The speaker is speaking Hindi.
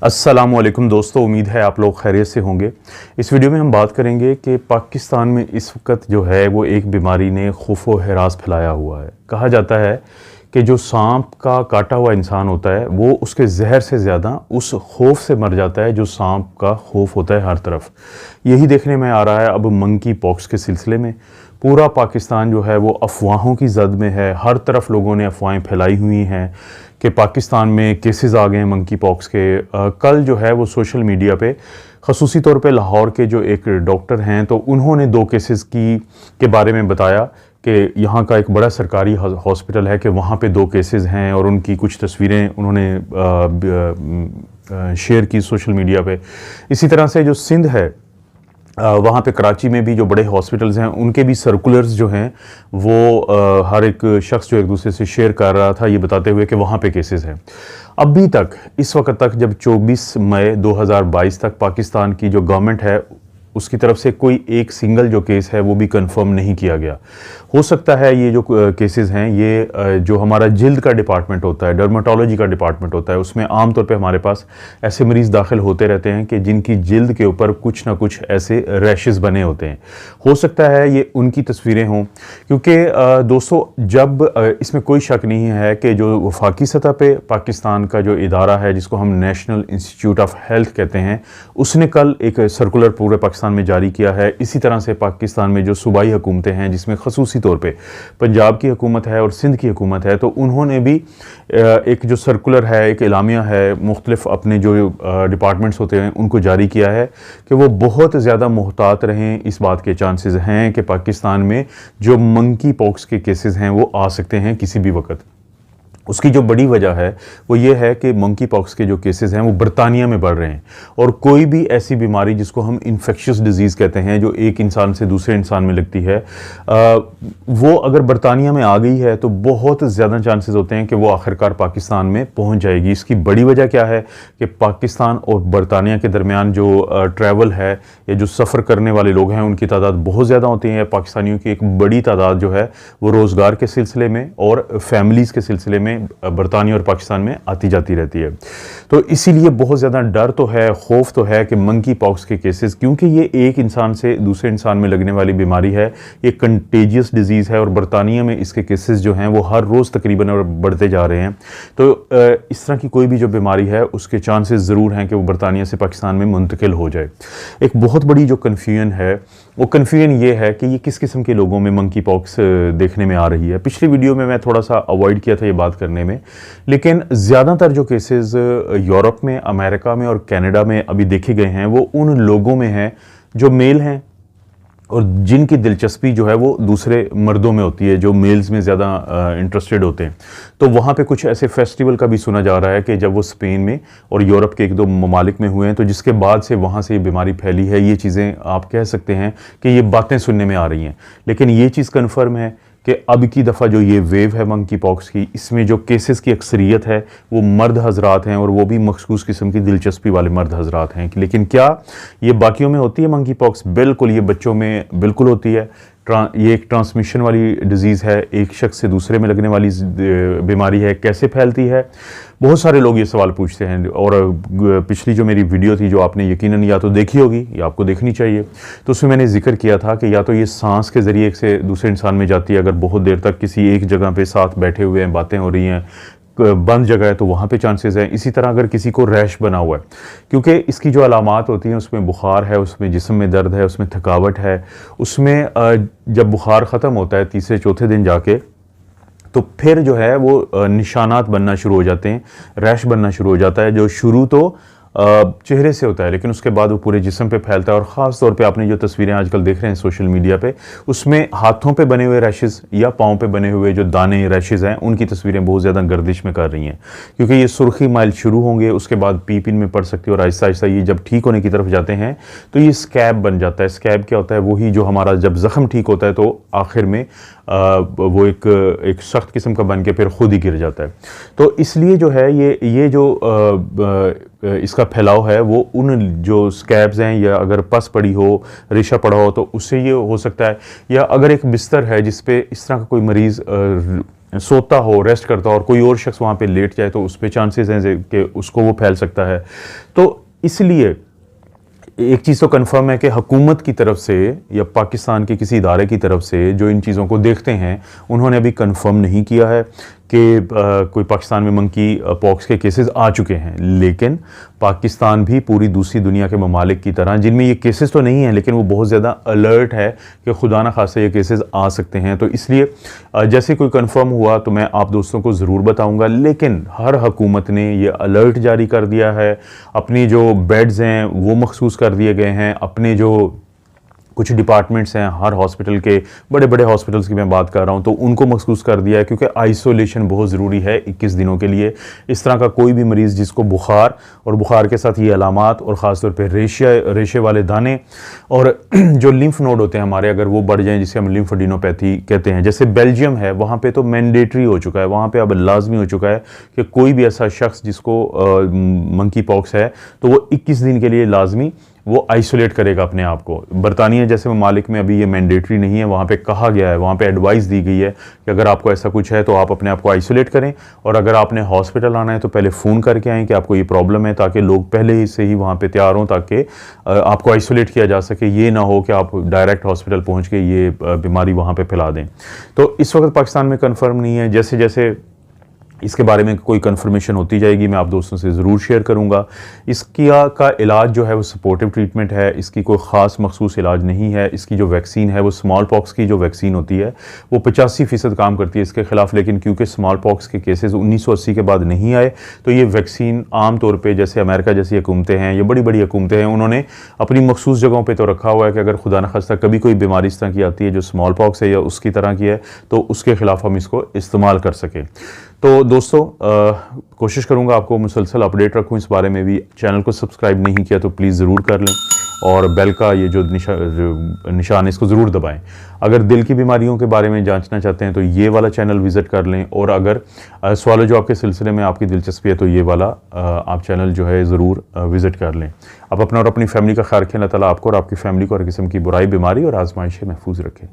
अस्सलामुअलैकुम दोस्तों, उम्मीद है आप लोग खैरियत से होंगे। इस वीडियो में हम बात करेंगे कि पाकिस्तान में इस वक्त जो है वो एक बीमारी ने खौफ व हरास फैलाया हुआ है। कहा जाता है कि जो सांप का काटा हुआ इंसान होता है वो उसके जहर से ज़्यादा उस खौफ से मर जाता है जो सांप का खौफ होता है हर तरफ। यही देखने में आ रहा है अब मंकी पॉक्स के सिलसिले में। पूरा पाकिस्तान जो है वो अफवाहों की जद में है। हर तरफ लोगों ने अफवाहें फैलाई हुई हैं कि पाकिस्तान में केसेस आ गए हैं मंकी पॉक्स के। कल जो है वो सोशल मीडिया पे खसूसी तौर पे लाहौर के जो एक डॉक्टर हैं तो उन्होंने 2 केसेस के बारे में बताया कि यहाँ का एक बड़ा सरकारी हॉस्पिटल है कि वहाँ पे 2 केसेस हैं और उनकी कुछ तस्वीरें उन्होंने शेयर की सोशल मीडिया पे। इसी तरह से जो सिंध है वहाँ पे कराची में भी जो बड़े हॉस्पिटल्स हैं उनके भी सर्कुलर्स जो हैं वो हर एक शख्स जो एक दूसरे से शेयर कर रहा था ये बताते हुए कि वहाँ पे केसेस हैं। अभी तक इस वक्त तक जब 24 मई 2022 तक पाकिस्तान की जो गवर्नमेंट है उसकी तरफ से कोई एक सिंगल जो केस है वो भी कंफर्म नहीं किया गया। हो सकता है ये जो केसेस हैं ये जो हमारा जिल्द का डिपार्टमेंट होता है, डर्माटोलॉजी का डिपार्टमेंट होता है, उसमें आम तौर पे हमारे पास ऐसे मरीज़ दाखिल होते रहते हैं कि जिनकी जिल्द के ऊपर कुछ ना कुछ ऐसे रैशेस बने होते हैं। हो सकता है ये उनकी तस्वीरें हों, क्योंकि दोस्तों जब इसमें कोई शक नहीं है कि जो वफाकी सतह पे पाकिस्तान का जो इदारा है जिसको हम नेशनल इंस्टीट्यूट ऑफ हेल्थ कहते हैं, उसने कल एक सर्कुलर पूरे पाकिस्तान में जारी किया है। इसी तरह से पाकिस्तान में जो सूबाई हुकूमतें हैं जिसमें खसूसी तौर पे पंजाब की हुकूमत है और सिंध की हुकूमत है, तो उन्होंने भी एक जो सर्कुलर है, एक एलामिया है, मुख्तलिफ अपने जो डिपार्टमेंट्स होते हैं उनको जारी किया है कि वो बहुत ज़्यादा मुहतात रहें। इस बात के चांसेस हैं कि पाकिस्तान में जो मंकी पॉक्स के केसेस हैं वो आ सकते हैं किसी भी वक्त। उसकी जो बड़ी वजह है वो ये है कि मंकी पॉक्स के जो केसेस हैं वो बरतानिया में बढ़ रहे हैं और कोई भी ऐसी बीमारी जिसको हम इन्फेक्शियस डिजीज़ कहते हैं जो एक इंसान से दूसरे इंसान में लगती है, वो अगर बरतानिया में आ गई है तो बहुत ज़्यादा चांसेस होते हैं कि वो आखिरकार पाकिस्तान में पहुंच जाएगी। इसकी बड़ी वजह क्या है कि पाकिस्तान और बरतानिया के दरमियान जो ट्रैवल है या जो सफ़र करने वाले लोग हैं उनकी तादाद बहुत ज़्यादा होती है। पाकिस्तानियों की एक बड़ी तादाद जो है वो रोज़गार के सिलसिले में और फैमिलीज़ के सिलसिले में बरतानिया और पाकिस्तान में आती जाती रहती है। तो इसीलिए बहुत ज़्यादा डर तो है, खौफ तो है कि मंकी पॉक्स के केसेस, क्योंकि ये एक इंसान से दूसरे इंसान में लगने वाली बीमारी है, ये कंटेजियस डिजीज़ है और बरतानिया में इसके केसेस जो हैं वो हर रोज़ तकरीबन और बढ़ते जा रहे हैं। तो इस तरह की कोई भी जो बीमारी है उसके चांसेस ज़रूर हैं कि वो बरतानिया से पाकिस्तान में मुंतकिल हो जाए। एक बहुत बड़ी जो कन्फ्यूजन है वो कन्फ्यूजन ये है कि ये किस किस्म के लोगों में मंकी पॉक्स देखने में आ रही है। पिछली वीडियो में मैं थोड़ा सा अवॉइड किया था ये बात करने में, लेकिन ज़्यादातर जो केसेस यूरोप में, अमेरिका में और कनाडा में अभी देखे गए हैं वो उन लोगों में हैं जो मेल हैं और जिनकी दिलचस्पी जो है वो दूसरे मर्दों में होती है, जो मेल्स में ज़्यादा इंटरेस्टेड होते हैं। तो वहाँ पे कुछ ऐसे फेस्टिवल का भी सुना जा रहा है कि जब वो स्पेन में और यूरोप के 1-2 ममालिक में हुए हैं तो जिसके बाद से वहाँ से ये बीमारी फैली है। ये चीज़ें आप कह सकते हैं कि ये बातें सुनने में आ रही हैं, लेकिन ये चीज़ कन्फर्म है कि अब की दफ़ा जो ये वेव है मंकी पॉक्स की, इसमें जो केसेस की अक्सरियत है वो मर्द हजरात हैं और वो भी मखसूस किस्म की दिलचस्पी वाले मर्द हजरात हैं। लेकिन क्या ये बाकियों में होती है मंकी पॉक्स? बिल्कुल, ये बच्चों में बिल्कुल होती है। ये एक ट्रांसमिशन वाली डिजीज़ है, एक शख्स से दूसरे में लगने वाली बीमारी है। कैसे फैलती है? बहुत सारे लोग ये सवाल पूछते हैं और पिछली जो मेरी वीडियो थी जो आपने यकीनन या तो देखी होगी या आपको देखनी चाहिए, तो उसमें मैंने जिक्र किया था कि या तो ये सांस के ज़रिए एक से दूसरे इंसान में जाती है, अगर बहुत देर तक किसी एक जगह पे साथ बैठे हुए हैं, बातें हो रही हैं, बंद जगह है तो वहाँ पे चांसेस हैं। इसी तरह अगर किसी को रैश बना हुआ है, क्योंकि इसकी जो अलामात होती हैं उसमें बुखार है, उसमें जिस्म में दर्द है, उसमें थकावट है, उसमें जब बुखार ख़त्म होता है तीसरे चौथे दिन जाके तो फिर जो है वो निशानात बनना शुरू हो जाते हैं, रैश बनना शुरू हो जाता है जो शुरू तो चेहरे से होता है लेकिन उसके बाद वो पूरे जिस्म पे फैलता है। और ख़ास तौर पे आपने जो तस्वीरें आजकल देख रहे हैं सोशल मीडिया पे, उसमें हाथों पे बने हुए रैशेज़ या पाँव पे बने हुए जो दाने रैशेज़ हैं उनकी तस्वीरें बहुत ज़्यादा गर्दिश में कर रही हैं, क्योंकि ये सुर्खी माइल शुरू होंगे, उसके बाद पीपिन में पड़ सकती है और आहिस्ता आहिस्ता ये जब ठीक होने की तरफ जाते हैं तो ये स्कैब बन जाता है। स्कैब क्या होता है? वही जो हमारा जब ज़ख्म ठीक होता है तो आखिर में वो एक सख्त किस्म का बन के फिर खुद ही गिर जाता है। तो इसलिए जो है ये जो इसका फैलाव है वो उन जो स्कैब्स हैं या अगर पस पड़ी हो, रेशा पड़ा हो तो उससे ये हो सकता है, या अगर एक बिस्तर है जिस पे इस तरह का कोई मरीज़ सोता हो, रेस्ट करता हो और कोई और शख्स वहाँ पे लेट जाए तो उस पे चांसेस हैं कि उसको वो फैल सकता है। तो इसलिए एक चीज़ तो कन्फर्म है कि हुकूमत की तरफ से या पाकिस्तान के किसी इदारे की तरफ से जो इन चीज़ों को देखते हैं, उन्होंने अभी कन्फर्म नहीं किया है कि कोई पाकिस्तान में मंकी पॉक्स के केसेस आ चुके हैं। लेकिन पाकिस्तान भी पूरी दूसरी दुनिया के ममालिक की तरह, जिनमें ये केसेस तो नहीं हैं लेकिन वो बहुत ज़्यादा अलर्ट है कि खुदा न खास्ता ये केसेस आ सकते हैं। तो इसलिए जैसे कोई कंफर्म हुआ तो मैं आप दोस्तों को ज़रूर बताऊंगा। लेकिन हर हुकूमत ने ये अलर्ट जारी कर दिया है, अपनी जो बेड्स हैं वो मखसूस कर दिए गए हैं, अपने जो कुछ डिपार्टमेंट्स हैं हर हॉस्पिटल के, बड़े बड़े हॉस्पिटल्स की मैं बात कर रहा हूं, तो उनको मखसूस कर दिया है क्योंकि आइसोलेशन बहुत ज़रूरी है 21 दिनों के लिए। इस तरह का कोई भी मरीज़ जिसको बुखार और बुखार के साथ ये अलामात और ख़ास तौर पे रेशे वाले दाने और जो लिम्फ नोड होते हैं हमारे, अगर वो बढ़ जाएं, जिसे हम लिम्फोडिनोपैथी कहते हैं, जैसे बेल्जियम है वहाँ पर तो मैंडेटरी हो चुका है, वहाँ पर अब लाजमी हो चुका है कि कोई भी ऐसा शख्स जिसको मंकी पॉक्स है तो वो 21 दिन के लिए लाजमी वो आइसोलेट करेगा अपने आप को। बरतानिया जैसे ममालिक में अभी ये मैंडेटरी नहीं है, वहाँ पे कहा गया है, वहाँ पे एडवाइस दी गई है कि अगर आपको ऐसा कुछ है तो आप अपने आप को आइसोलेट करें, और अगर आपने हॉस्पिटल आना है तो पहले फ़ोन करके आएँ कि आपको ये प्रॉब्लम है, ताकि लोग पहले ही से ही वहाँ पे तैयार हों ताकि आपको आइसोलेट किया जा सके। ये ना हो कि आप डायरेक्ट हॉस्पिटल पहुँच के ये बीमारी वहाँ पर फैला दें। तो इस वक्त पाकिस्तान में कन्फर्म नहीं है, जैसे जैसे इसके बारे में कोई कंफर्मेशन होती जाएगी मैं आप दोस्तों से ज़रूर शेयर करूंगा। इसकी का इलाज जो है वो सपोर्टिव ट्रीटमेंट है, इसकी कोई ख़ास मखसूस इलाज नहीं है। इसकी जो वैक्सीन है वो स्मॉल पॉक्स की जो वैक्सीन होती है वो 85% काम करती है इसके ख़िलाफ़, लेकिन क्योंकि स्मॉल पॉक्स के केसेस 1980 के बाद नहीं आए तो ये वैक्सीन आम तौर पर जैसे अमेरिका जैसी हुकूमतें हैं या बड़ी बड़ी हुकूमतें हैं, उन्होंने अपनी मखसूस जगहों पर तो रखा हुआ है कि अगर खुदा न खास्ता कभी कोई बीमारी इस तरह की आती है जो स्मॉल पॉक्स है या उसकी तरह की है तो उसके ख़िलाफ़ हम इसको इस्तेमाल कर सकें। तो दोस्तों कोशिश करूंगा आपको मुसलसल अपडेट रखूं इस बारे में भी। चैनल को सब्सक्राइब नहीं किया तो प्लीज़ ज़रूर कर लें और बेल का ये जो निशान है इसको ज़रूर दबाएं। अगर दिल की बीमारियों के बारे में जांचना चाहते हैं तो ये वाला चैनल विज़िट कर लें, और अगर सवाल जो आपके सिलसिले में आपकी दिलचस्पी है तो ये वाला आप चैनल जो है ज़रूर विज़िट कर लें। आप अपना और अपनी फैमिली का ख्याल रखें। अल्लाह ताला आपको और आपकी फैमिली को हर किस्म की बुराई, बीमारी और आजमाइश से महफूज रखें।